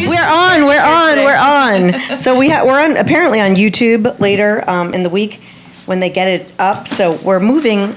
We're on. So we're on apparently on YouTube later in the week when they get it up. So we're moving.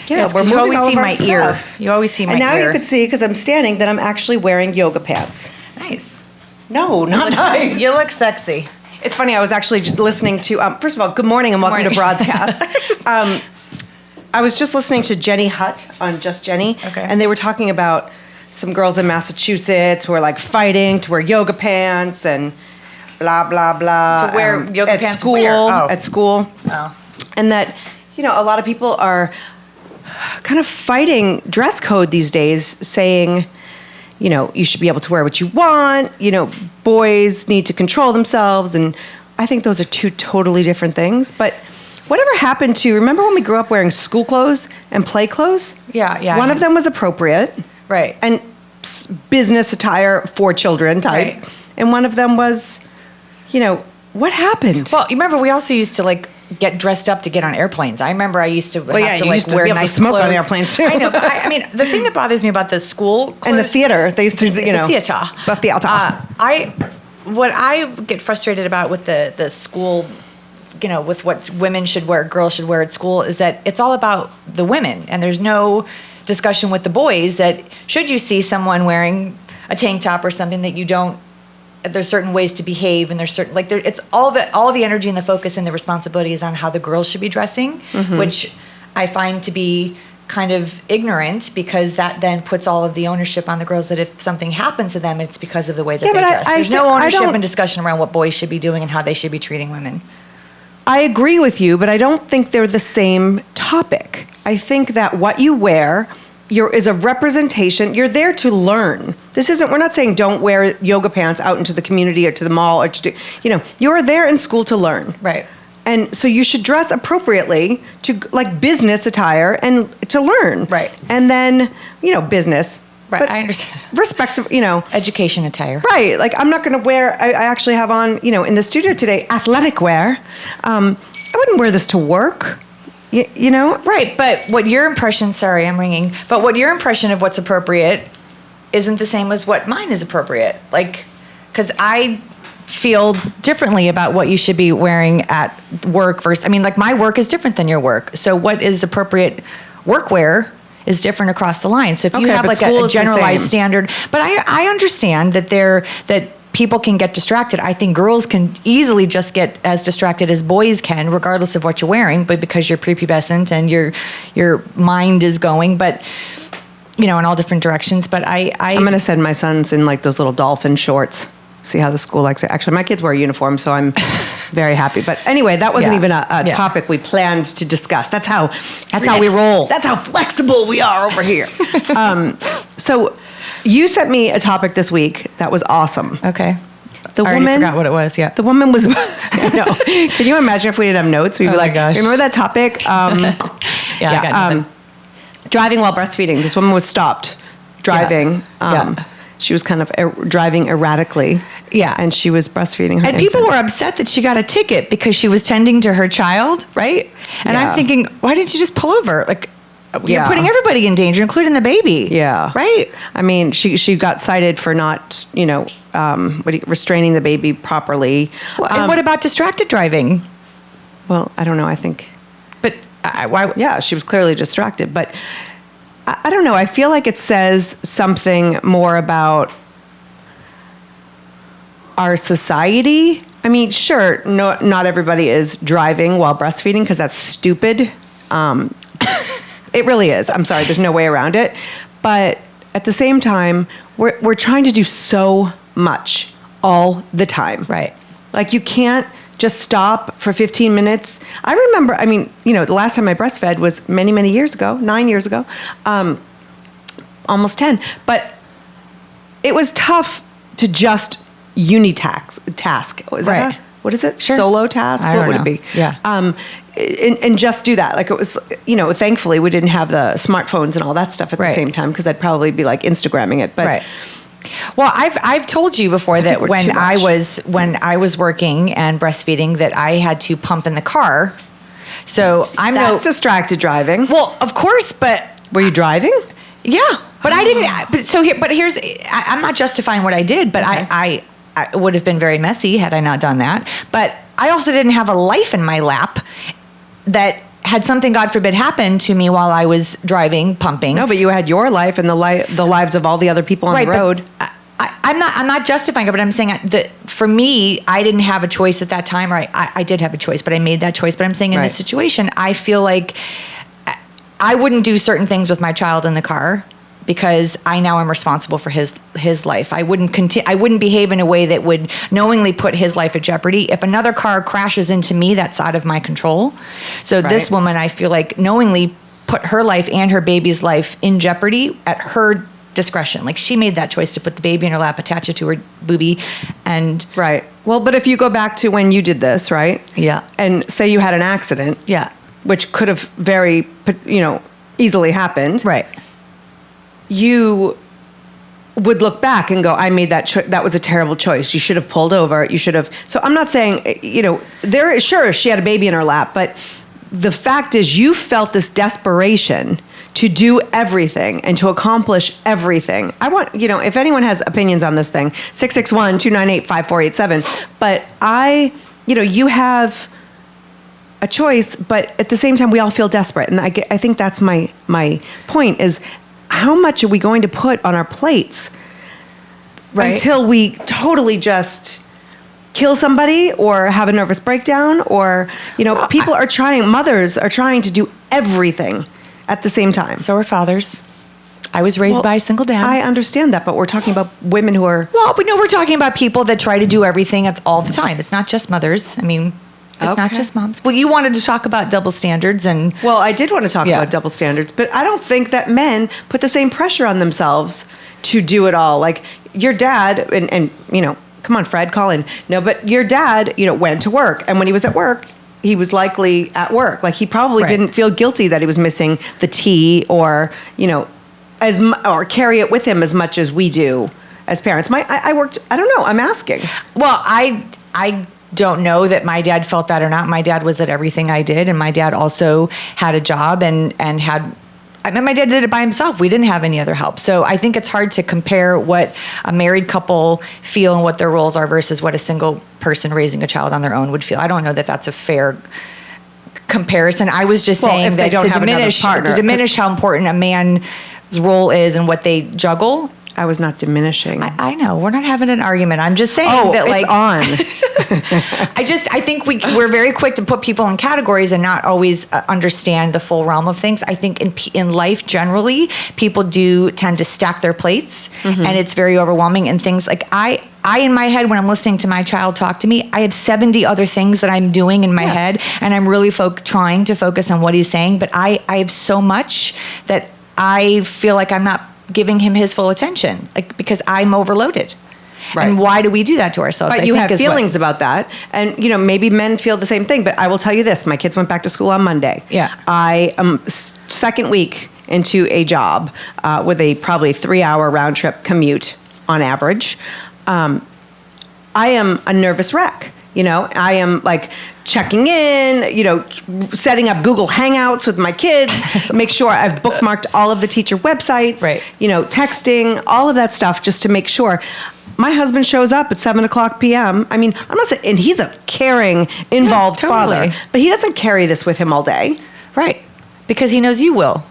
Yes, we're you moving always all see of our my stuff. ear. You always see my ear. And now you can see, because I'm standing, that I'm actually wearing yoga pants. Nice. No, not nice. You look sexy. It's funny, I was actually listening to, first of all, good morning and welcome to Broadscast. I was just listening to Jenny Hutt on Just Jenny, and they were talking about some girls in Massachusetts who are like fighting to wear yoga pants and blah, blah, blah. To wear yoga at pants school, where? Oh. At school. Oh. And that, a lot of people are kind of fighting dress code these days, saying, you should be able to wear what you want, boys need to control themselves, and I think those are two totally different things. But whatever happened to, remember when we grew up wearing school clothes and play clothes? Yeah. One of them was appropriate. Right. And business attire for children type. Right. And one of them was, what happened? Well, you remember we also used to get dressed up to get on airplanes. I remember I used to have to wear be able nice to smoke clothes. on airplanes too. I know, but I mean, the thing that bothers me about the school clothes, and the theater, they used to, the theater. The theater. What I get frustrated about with the school, with what women should wear, girls should wear at school, is that it's all about the women, and there's no discussion with the boys that should you see someone wearing a tank top or something that you don't. There's certain ways to behave, and there's certain it's all the energy and the focus and the responsibility is on how the girls should be dressing, which I find to be kind of ignorant, because that then puts all of the ownership on the girls, that if something happens to them, it's because of the way that they dress. There's no ownership and discussion around what boys should be doing and how they should be treating women. I agree with you, but I don't think they're the same topic. I think that what you wear is a representation. You're there to learn. We're not saying don't wear yoga pants out into the community or to the mall or to do, you're there in school to learn. Right. And so you should dress appropriately to business attire and to learn. Right. And then, business. Right, but I understand. Respect, education attire. Right. I'm not going to wear, I actually have on, in the studio today, athletic wear. I wouldn't wear this to work. Right, but what your impression, sorry, I'm ringing, but what your impression of what's appropriate isn't the same as what mine is appropriate. Because I feel differently about what you should be wearing at work versus, my work is different than your work. So what is appropriate workwear is different across the line. So if you have a generalized standard, but I understand that people can get distracted. I think girls can easily just get as distracted as boys can, regardless of what you're wearing, but because you're prepubescent and your mind is going, but in all different directions. But I'm going to send my sons in those little dolphin shorts. See how the school likes it. Actually, my kids wear a uniform, so I'm very happy. But anyway, that wasn't even a topic we planned to discuss. That's how we roll. That's how flexible we are over here. So you sent me a topic this week that was awesome. Okay. I already forgot what it was, yeah. The woman was, no. Can you imagine if we didn't have notes? We'd be like, gosh. Remember that topic? I got nothing. Driving while breastfeeding. This woman was stopped driving. She was kind of driving erratically. Yeah. And she was breastfeeding her And people were upset that she got a ticket because she was tending to her child, right? And I'm thinking, why didn't you just pull over? You're putting everybody in danger, including the baby. Yeah. Right? She got cited for not, restraining the baby properly. Well, and what about distracted driving? Well, I don't know. I think. But why? Yeah, she was clearly distracted. But I don't know. I feel like it says something more about our society. Sure, not everybody is driving while breastfeeding because that's stupid. It really is. I'm sorry. There's no way around it. But at the same time, we're trying to do so much all the time. Right. You can't just stop for 15 minutes. I remember, the last time I breastfed was many, many years ago, 9 years ago, almost 10. But it was tough to just task. Is that what is it? Sure. Solo task? What would it be? Yeah. And just do that. It was, thankfully we didn't have the smartphones and all that stuff at the same time, because I'd probably be Instagramming it. But right. Well, I've told you before that when I was working and breastfeeding that I had to pump in the car. So That's distracted driving. Well, of course, but were you driving? Yeah. But I didn't. But here's. I'm not justifying what I did, but Okay. I would have been very messy had I not done that. But I also didn't have a life in my lap that had something, God forbid, happen to me while I was driving, pumping. No, but you had your life and the lives of all the other people on the road. I'm not justifying it, but I'm saying that for me, I didn't have a choice at that time, or I did have a choice, but I made that choice. But I'm saying in this situation, I feel like I wouldn't do certain things with my child in the car because I now am responsible for his life. I wouldn't behave in a way that would knowingly put his life at jeopardy. If another car crashes into me, that's out of my control. So this woman, I feel like knowingly put her life and her baby's life in jeopardy at her discretion. Like she made that choice to put the baby in her lap, attach it to her boobie, and Right. Well, but if you go back to when you did this, right? Yeah. And say you had an accident. Yeah. Which could have very, easily happened. Right. You would look back and go, I made that was a terrible choice. You should have pulled over. You should have. So I'm not saying, sure, she had a baby in her lap, but the fact is you felt this desperation to do everything and to accomplish everything. I want, if anyone has opinions on this thing, 661-298-5487. But you have a choice, but at the same time, we all feel desperate. And I think that's my point is, how much are we going to put on our plates until we totally just kill somebody or have a nervous breakdown or, people are trying, mothers are trying to do everything at the same time. So are fathers. I was raised by a single dad. I understand that, but we're talking about women who are... Well, but no, we're talking about people that try to do everything all the time. It's not just mothers. I mean... It's not just moms. Well, you wanted to talk about double standards and... Well, I did want to talk about double standards, but I don't think that men put the same pressure on themselves to do it all. Like your dad, and come on, Fred, call in. No, but your dad, went to work. And when he was at work, he was likely at work. Like he probably didn't feel guilty that he was missing the tea or, or carry it with him as much as we do as parents. I worked, I don't know, I'm asking. Well, I don't know that my dad felt that or not. My dad was at everything I did, and my dad also had a job and had... I mean, my dad did it by himself. We didn't have any other help. So I think it's hard to compare what a married couple feel and what their roles are versus what a single person raising a child on their own would feel. I don't know that that's a fair comparison. I was just saying that to diminish how important a man's role is and what they juggle. I was not diminishing. I know. We're not having an argument. I'm just saying that, like, it's on. I think we're very quick to put people in categories and not always understand the full realm of things. I think in life generally, people do tend to stack their plates, and it's very overwhelming. And things like I in my head, when I'm listening to my child talk to me, I have 70 other things that I'm doing in my head, and I'm really trying to focus on what he's saying. But I have so much that I feel like I'm not giving him his full attention, like, because I'm overloaded. Right. And why do we do that to ourselves? But you have feelings about that. And, maybe men feel the same thing. But I will tell you this. My kids went back to school on Monday. Yeah. I am second week into a job with a probably 3-hour round trip commute on average. I am a nervous wreck. I am like checking in, setting up Google Hangouts with my kids, make sure I've bookmarked all of the teacher websites, texting, all of that stuff just to make sure. My husband shows up at 7:00 p.m. I mean, I'm not saying, and he's a caring, involved father, but he doesn't carry this with him all day. Right. Because he knows you will.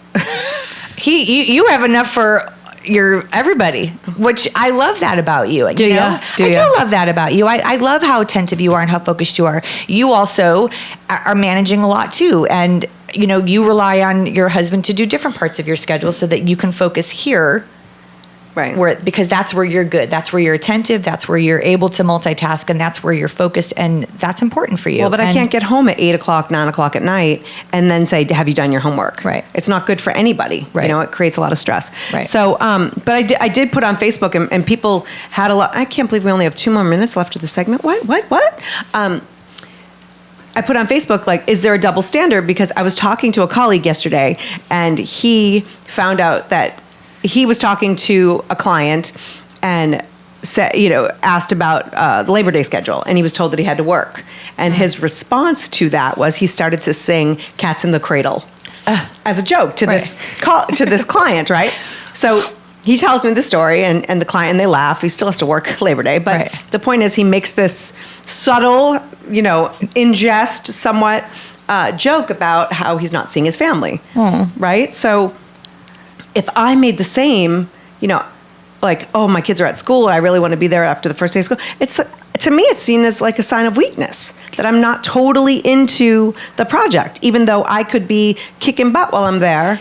You have enough for everybody, which I love that about you. I do love that about you. I love how attentive you are and how focused you are. You also are managing a lot too. And, you rely on your husband to do different parts of your schedule so that you can focus here. Right. Because that's where you're good. That's where you're attentive. That's where you're able to multitask, and that's where you're focused, and that's important for you. Well, but I can't get home at 8:00, 9:00 at night and then say, have you done your homework? Right. It's not good for anybody. Right. It creates a lot of stress. Right. So, but I did put on Facebook, and people had a lot. I can't believe we only have 2 more minutes left of the segment. What? I put on Facebook, like, is there a double standard? Because I was talking to a colleague yesterday, and he found out that he was talking to a client and said, asked about the Labor Day schedule, and he was told that he had to work. And his response to that was he started to sing "Cats in the Cradle" as a joke to this client, right? So he tells me the story, and the client, and they laugh. He still has to work Labor Day. But Right. the point is, he makes this subtle, in jest, somewhat joke about how he's not seeing his family. Right? So if I made the same, like, oh, my kids are at school and I really want to be there after the first day of school, to me, it's seen as like a sign of weakness, that I'm not totally into the project, even though I could be kicking butt while I'm there,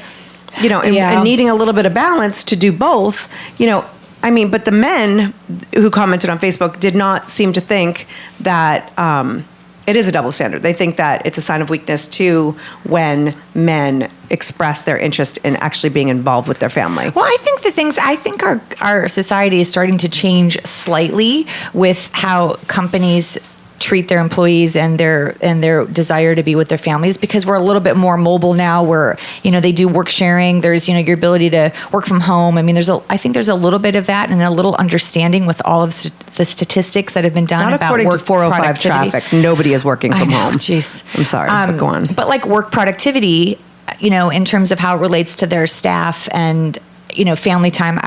and needing a little bit of balance to do both, but the men who commented on Facebook did not seem to think that it is a double standard. They think that it's a sign of weakness too when men express their interest in actually being involved with their family. Well, I think our society is starting to change slightly with how companies treat their employees and their desire to be with their families, because we're a little bit more mobile now, where they do work sharing. There's your ability to work from home. I mean, I think there's a little bit of that, and a little understanding with all of the statistics that have been done Not about according work to 405 productivity. traffic. Nobody is working from home. Jeez, I'm sorry, but go on. But like work productivity, in terms of how it relates to their staff and family time.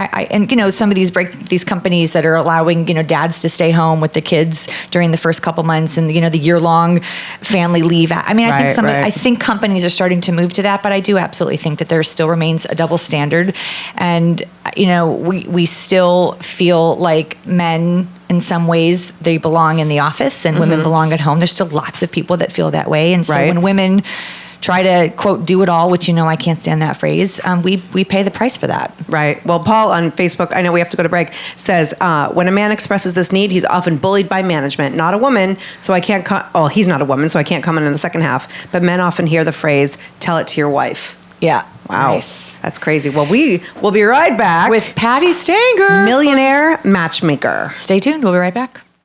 Some of these companies that are allowing, dads to stay home with the kids during the first couple months, and the year-long family leave. I mean, I think companies are starting to move to that, but I do absolutely think that there still remains a double standard, and we still feel like men, in some ways, they belong in the office and women belong at home. There's still lots of people that feel that way, and so when women try to, quote, do it all, which I can't stand that phrase, we pay the price for that. Right. Well, Paul on Facebook, I know we have to go to break, says, when a man expresses this need, he's often bullied by management. Not a woman, so I can't, he's not a woman, so I can't comment in the second half. But men often hear the phrase, tell it to your wife. Yeah. Wow. Nice. That's crazy. Well, we will be right back with Patty Stanger, millionaire matchmaker. Stay tuned. We'll be right back.